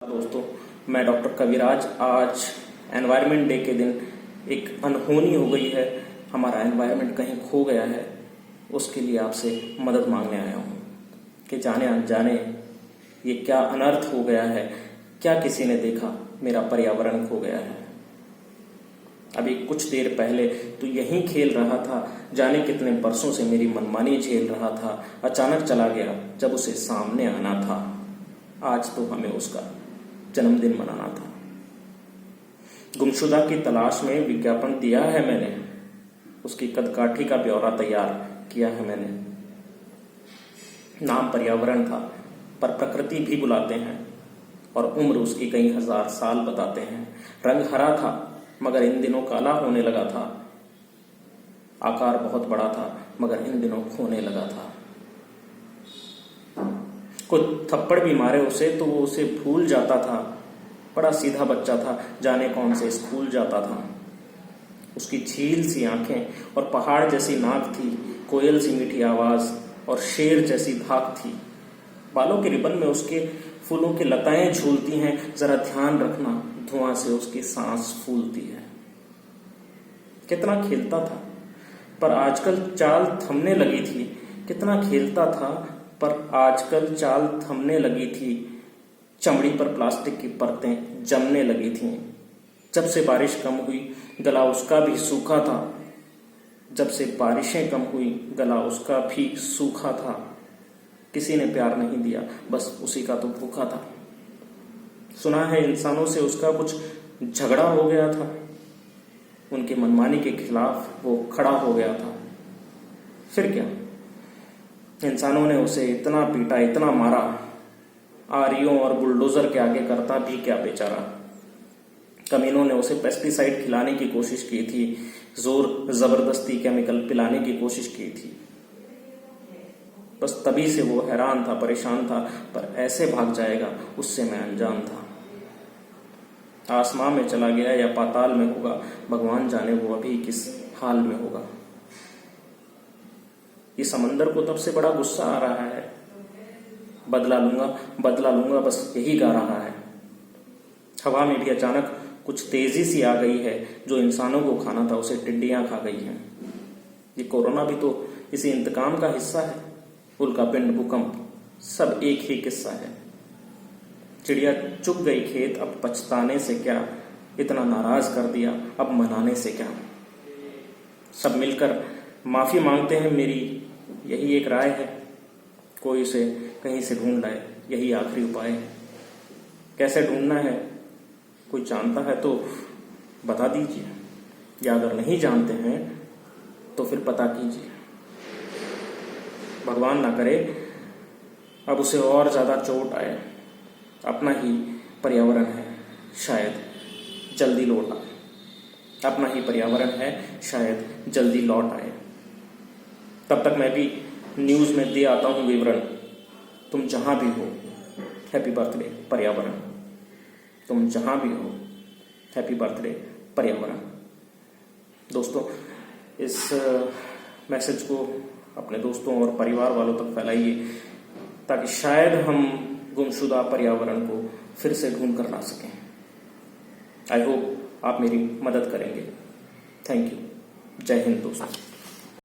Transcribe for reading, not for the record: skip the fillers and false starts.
दोस्तों, मैं डॉक्टर कविराज। आज एनवायरनमेंट डे के दिन एक अनहोनी हो गई है। हमारा एनवायरनमेंट कहीं खो गया है। उसके लिए आपसे मदद मांगने आया हूँ कि जाने अनजाने ये क्या अनर्थ हो गया है। क्या किसी ने देखा मेरा पर्यावरण खो गया है। अभी कुछ देर पहले तो यहीं खेल रहा था, जाने कितने बरसों से मेरी मनमानी झेल रहा था। अचानक चला गया जब उसे सामने आना था। आज तो हमें उसका जन्मदिन मनाना था। गुमशुदा की तलाश में विज्ञापन दिया है मैंने, उसकी कदकाठी का ब्यौरा तैयार किया है मैंने। नाम पर्यावरण था पर प्रकृति भी बुलाते हैं, और उम्र उसकी कई हजार साल बताते हैं। रंग हरा था मगर इन दिनों काला होने लगा था। आकार बहुत बड़ा था मगर इन दिनों खोने लगा था। कोई थप्पड़ भी मारे उसे तो वो उसे भूल जाता था। बड़ा सीधा बच्चा था, जाने कौन से स्कूल जाता था। उसकी झील सी आंखें और पहाड़ जैसी नाक थी, कोयल सी मीठी आवाज और शेर जैसी धाक थी। बालों के रिबन में उसके फूलों की लताएं झूलती हैं, जरा ध्यान रखना धुआं से उसकी सांस फूलती है। कितना खेलता था पर आजकल चाल थमने लगी थी। कितना खेलता था पर आजकल चाल थमने लगी थी। चमड़ी पर प्लास्टिक की परतें जमने लगी थीं। जब से बारिश कम हुई गला उसका भी सूखा था। जब से बारिशें कम हुई गला उसका भी सूखा था। किसी ने प्यार नहीं दिया, बस उसी का तो भूखा था। सुना है इंसानों से उसका कुछ झगड़ा हो गया था। उनकी मनमानी के खिलाफ वो खड़ा हो गया था। फिर क्या, इंसानों ने उसे इतना पीटा, इतना मारा। आरियों और बुलडोजर के आगे करता भी क्या बेचारा। कमीनों ने उसे पेस्टिसाइड खिलाने की कोशिश की थी, जोर जबरदस्ती केमिकल पिलाने की कोशिश की थी। बस तभी से वो हैरान था, परेशान था, पर ऐसे भाग जाएगा उससे मैं अनजान था। आसमां में चला गया या पाताल में होगा, भगवान जाने वो अभी किस हाल में होगा। ये समंदर को तब से बड़ा गुस्सा आ रहा है। बदला लूंगा बस यही गा रहा है। हवा में भी अचानक कुछ तेजी सी आ गई है। जो इंसानों को खाना था उसे टिड्डियां खा गई हैं। ये कोरोना भी तो इसी इंतकाम का हिस्सा है। उल्कापिंड, भूकंप सब एक ही किस्सा है। चिड़िया चुग गई खेत, अब पछताने से क्या। इतना नाराज कर दिया, अब मनाने से क्या। सब मिलकर माफी मांगते हैं, मेरी यही एक राय है। कोई उसे कहीं से ढूंढ लाए, यही आखिरी उपाय है। कैसे ढूंढना है कोई जानता है तो बता दीजिए, या अगर नहीं जानते हैं तो फिर पता कीजिए। भगवान ना करे अब उसे और ज्यादा चोट आए। अपना ही पर्यावरण है, शायद जल्दी लौट आए। अपना ही पर्यावरण है, शायद जल्दी लौट आए। तब तक मैं भी न्यूज में दे आता हूं विवरण। तुम जहां भी हो, हैप्पी बर्थडे पर्यावरण। तुम जहां भी हो, हैप्पी बर्थडे पर्यावरण। दोस्तों, इस मैसेज को अपने दोस्तों और परिवार वालों तक फैलाइए, ताकि शायद हम गुमशुदा पर्यावरण को फिर से ढूंढ कर ला सकें। आई होप आप मेरी मदद करेंगे। Thank you. जय हिंद दोस्तों।